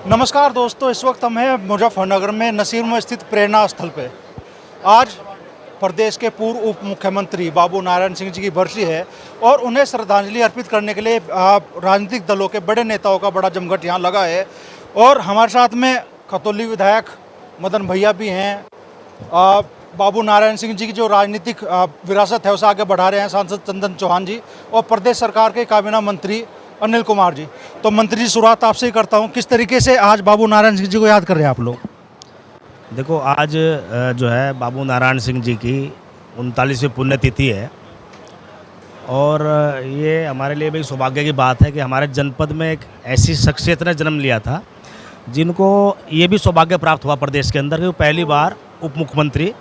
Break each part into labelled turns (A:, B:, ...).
A: नमस्कार दोस्तों, इस वक्त हम हैं मुजफ्फरनगर में नसीर में स्थित प्रेरणा स्थल पे। आज प्रदेश के पूर्व उप मुख्यमंत्री बाबू नारायण सिंह जी की बरसी है और उन्हें श्रद्धांजलि अर्पित करने के लिए राजनीतिक दलों के बड़े नेताओं का बड़ा जमघट यहाँ लगा है। और हमारे साथ में खतौली विधायक मदन भैया भी हैं। बाबू नारायण सिंह जी की जो राजनीतिक विरासत है उसे आगे बढ़ा रहे हैं सांसद चंदन चौहान जी और प्रदेश सरकार के काबीना मंत्री अनिल कुमार जी। तो मंत्री जी, शुरुआत आपसे ही करता हूं, किस तरीके से आज बाबू नारायण सिंह जी को याद कर रहे हैं आप लोग?
B: देखो, आज जो है बाबू नारायण सिंह जी की 39वीं पुण्यतिथि है और ये हमारे लिए भी सौभाग्य की बात है कि हमारे जनपद में एक ऐसी शख्सियत ने जन्म लिया था जिनको ये भी सौभाग्य प्राप्त हुआ प्रदेश के अंदर कि वो पहली बार उप मुख्यमंत्री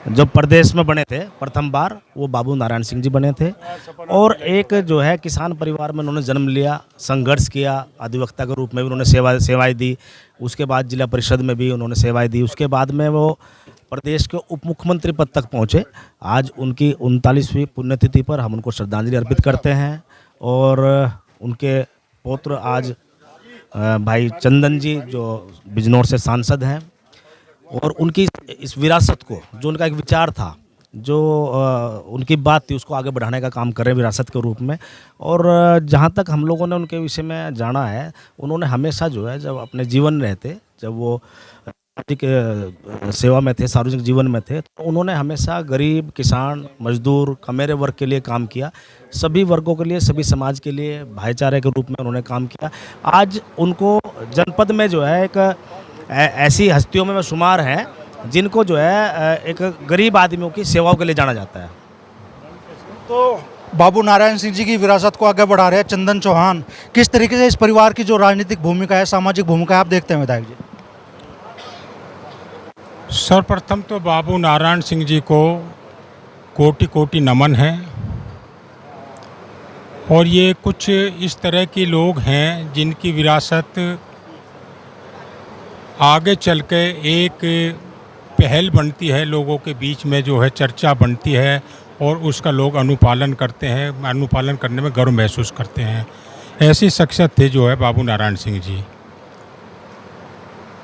B: जब प्रदेश में बने थे, प्रथम बार वो बाबू नारायण सिंह जी बने थे। और एक जो है किसान परिवार में उन्होंने जन्म लिया, संघर्ष किया, अधिवक्ता के रूप में भी उन्होंने सेवाएं दी। उसके बाद जिला परिषद में भी उन्होंने सेवाएं दी। उसके बाद में वो प्रदेश के उप मुख्यमंत्री पद तक पहुँचे। आज उनकी 39वीं पुण्यतिथि पर हम उनको श्रद्धांजलि अर्पित करते हैं। और उनके पौत्र आज भाई चंदन जी जो बिजनौर से सांसद हैं और उनकी इस विरासत को, जो उनका एक विचार था, जो उनकी बात थी, उसको आगे बढ़ाने का काम कर रहे हैं विरासत के रूप में। और जहाँ तक हम लोगों ने उनके विषय में जाना है, उन्होंने हमेशा जो है जब अपने जीवन में रहते, जब वो सामाजिक सेवा में थे, सार्वजनिक जीवन में थे, तो उन्होंने हमेशा गरीब, किसान, मजदूर, कमेरे वर्ग के लिए काम किया। सभी वर्गों के लिए, सभी समाज के लिए भाईचारे के रूप में उन्होंने काम किया। आज उनको जनपद में जो है एक ऐसी हस्तियों में शुमार हैं जिनको जो है एक गरीब आदमियों की सेवाओं के लिए जाना जाता है।
A: तो बाबू नारायण सिंह जी की विरासत को आगे बढ़ा रहे हैं चंदन चौहान। किस तरीके से इस परिवार की जो राजनीतिक भूमिका है, सामाजिक भूमिका है, आप देखते हैं विधायक जी?
C: सर्वप्रथम तो बाबू नारायण सिंह जी को कोटि कोटि नमन है। और ये कुछ इस तरह के लोग हैं जिनकी विरासत आगे चल के एक पहल बनती है, लोगों के बीच में जो है चर्चा बनती है और उसका लोग अनुपालन करते हैं, अनुपालन करने में गर्व महसूस करते हैं। ऐसी शख्सियत थे जो है बाबू नारायण सिंह जी।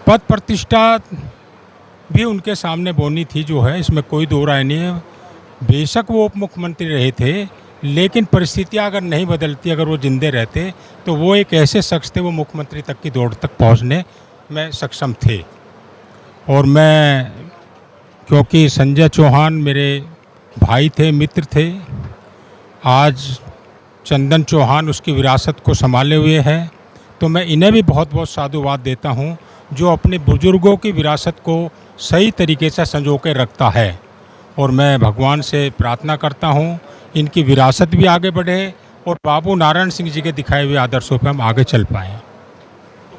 C: पद प्रतिष्ठा भी उनके सामने बोनी थी जो है, इसमें कोई दो राय नहीं है। बेशक वो उप मुख्यमंत्री रहे थे, लेकिन परिस्थितियां अगर नहीं बदलती, अगर वो जिंदे रहते तो वो एक ऐसे शख्स थे, वो मुख्यमंत्री तक की दौड़ तक पहुंचने में सक्षम थे। और मैं, क्योंकि संजय चौहान मेरे भाई थे, मित्र थे, आज चंदन चौहान उसकी विरासत को संभाले हुए हैं, तो मैं इन्हें भी बहुत बहुत साधुवाद देता हूं जो अपने बुजुर्गों की विरासत को सही तरीके से संजो के रखता है। और मैं भगवान से प्रार्थना करता हूं इनकी विरासत भी आगे बढ़े और बाबू नारायण सिंह जी के दिखाए हुए आदर्शों पर हम आगे चल पाएँ।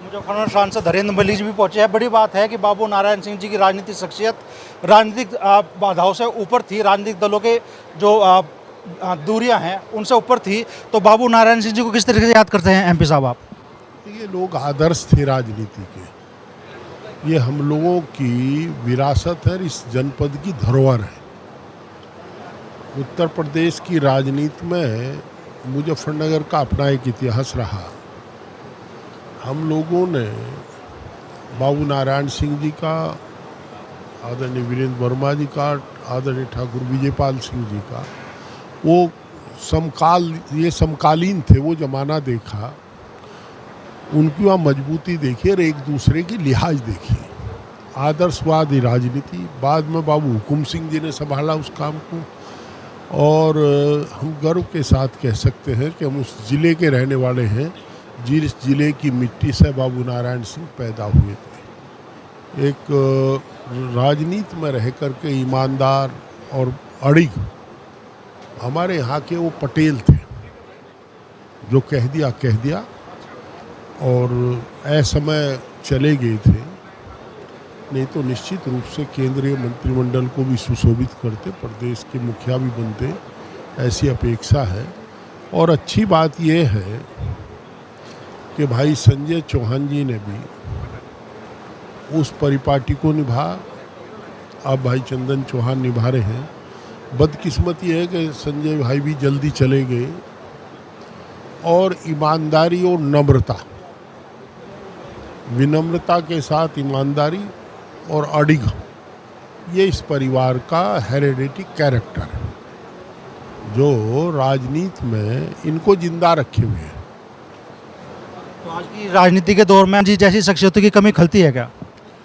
A: मुजफ्फरनगर सांसद हरेंद्र मल्लिक जी भी पहुंचे हैं। बड़ी बात है कि बाबू नारायण सिंह जी की राजनीतिक शख्सियत राजनीतिक बाधाओं से ऊपर थी, राजनीतिक दलों के जो दूरियां हैं उनसे ऊपर थी। तो बाबू नारायण सिंह जी को किस तरीके से याद करते हैं एमपी साहब आप?
D: ये लोग आदर्श थे राजनीति के, ये हम लोगों की विरासत है, इस जनपद की धरोहर है। उत्तर प्रदेश की राजनीति में मुजफ्फरनगर का अपना एक इतिहास रहा। हम लोगों ने बाबू नारायण सिंह जी का, आदरणीय वीरेंद्र वर्मा जी का, आदरणीय ठाकुर विजयपाल सिंह जी का, वो ये समकालीन थे, वो जमाना देखा, उनकी वहाँ मजबूती देखी और एक दूसरे की लिहाज देखी, आदर्शवादी राजनीति। बाद में बाबू हुकुम सिंह जी ने संभाला उस काम को। और हम गर्व के साथ कह सकते हैं कि हम उस ज़िले के रहने वाले हैं जिस ज़िले की मिट्टी से बाबू नारायण सिंह पैदा हुए थे। एक राजनीति में रह कर के ईमानदार और अड़िग हमारे यहाँ के वो पटेल थे, जो कह दिया और असमय चले गए थे। नहीं तो निश्चित रूप से केंद्रीय मंत्रिमंडल को भी सुशोभित करते, प्रदेश के मुखिया भी बनते, ऐसी अपेक्षा है। और अच्छी बात यह है कि भाई संजय चौहान जी ने भी उस परिपाटी को निभा, अब भाई चंदन चौहान निभा रहे हैं। बदकिस्मती है कि संजय भाई भी जल्दी चले गए और ईमानदारी और नम्रता विनम्रता के साथ ईमानदारी और अडिग, ये इस परिवार का हेरिडेटरी कैरेक्टर है जो राजनीति में इनको जिंदा रखे हुए हैं।
A: तो आज की राजनीति के दौर में जी जैसी शख्सियतों की कमी खलती है क्या?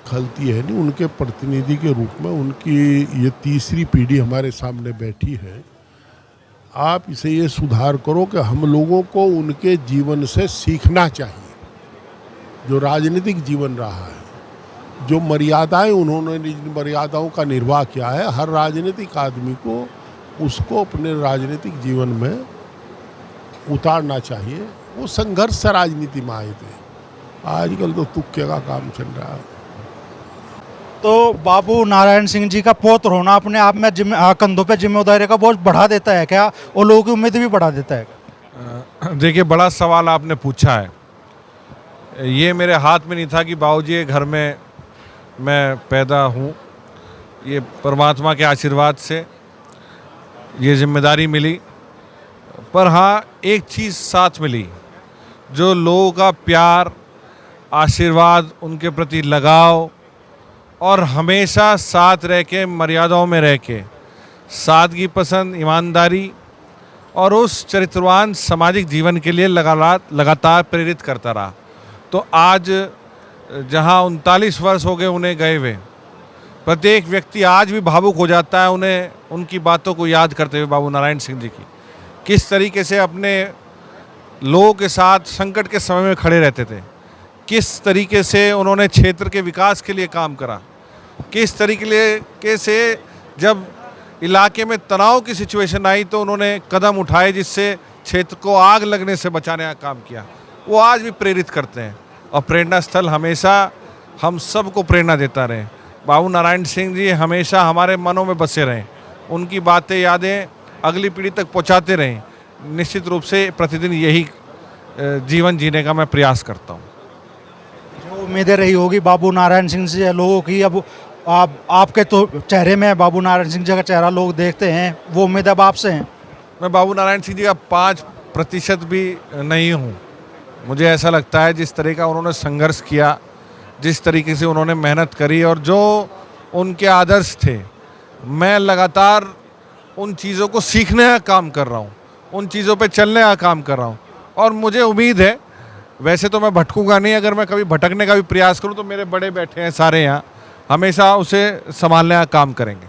D: खलती है नहीं, उनके प्रतिनिधि के रूप में उनकी ये तीसरी पीढ़ी हमारे सामने बैठी है। आप इसे ये सुधार करो कि हम लोगों को उनके जीवन से सीखना चाहिए। जो राजनीतिक जीवन रहा है, जो मर्यादाएं उन्होंने जिन मर्यादाओं का निर्वाह किया है, हर राजनीतिक आदमी को उसको अपने राजनीतिक जीवन में उतारना चाहिए। वो संघर्ष से राजनीति में आए थे, आजकल तो तुक्के का काम चल रहा है।
A: तो बाबू नारायण सिंह जी का पौत्र होना अपने आप में कंधों पे जिम्मेदारी का बोझ बढ़ा देता है क्या, और लोगों की उम्मीद भी बढ़ा देता है?
E: देखिए, बड़ा सवाल आपने पूछा है। ये मेरे हाथ में नहीं था कि बाबूजी के घर में मैं पैदा हूँ। ये परमात्मा के आशीर्वाद से ये जिम्मेदारी मिली। पर हाँ, एक चीज़ साथ मिली, जो लोगों का प्यार, आशीर्वाद, उनके प्रति लगाव और हमेशा साथ रह के, मर्यादाओं में रह के, सादगी पसंद, ईमानदारी और उस चरित्रवान सामाजिक जीवन के लिए लगातार प्रेरित करता रहा। तो आज जहां 39 वर्ष हो गए उन्हें गए हुए, प्रत्येक व्यक्ति आज भी भावुक हो जाता है उन्हें उनकी बातों को याद करते हुए। बाबू नारायण सिंह जी की किस तरीके से अपने लोगों के साथ संकट के समय में खड़े रहते थे, किस तरीके से उन्होंने क्षेत्र के विकास के लिए काम करा, किस तरीके से जब इलाके में तनाव की सिचुएशन आई तो उन्होंने कदम उठाए जिससे क्षेत्र को आग लगने से बचाने का काम किया। वो आज भी प्रेरित करते हैं और प्रेरणा स्थल हमेशा हम सबको प्रेरणा देता रहे। बाबू नारायण सिंह जी हमेशा हमारे मनों में बसे रहें, उनकी बातें, यादें अगली पीढ़ी तक पहुंचाते रहें। निश्चित रूप से प्रतिदिन यही जीवन जीने का मैं प्रयास करता हूं।
A: जो उम्मीदें रही होगी बाबू नारायण सिंह से लोगों की, अब आपके तो चेहरे में बाबू नारायण सिंह जी का चेहरा लोग देखते हैं, वो उम्मीद अब आपसे हैं?
E: मैं बाबू नारायण सिंह जी का 5% भी नहीं हूँ। मुझे ऐसा लगता है जिस तरह का उन्होंने संघर्ष किया, जिस तरीके से उन्होंने मेहनत करी और जो उनके आदर्श थे, मैं लगातार उन चीज़ों को सीखने का काम कर रहा हूँ, उन चीज़ों पे चलने का काम कर रहा हूँ। और मुझे उम्मीद है, वैसे तो मैं भटकूंगा नहीं, अगर मैं कभी भटकने का भी प्रयास करूँ तो मेरे बड़े बैठे हैं सारे यहाँ, हमेशा उसे संभालने का काम करेंगे।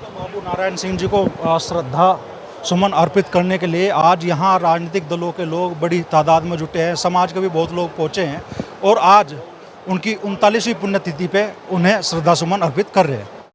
A: बाबू नारायण सिंह जी को श्रद्धा सुमन अर्पित करने के लिए आज यहाँ राजनीतिक दलों के लोग बड़ी तादाद में जुटे हैं, समाज के भी बहुत लोग पहुँचे हैं और आज उनकी 39वीं पुण्यतिथि पे उन्हें श्रद्धा सुमन अर्पित कर रहे हैं।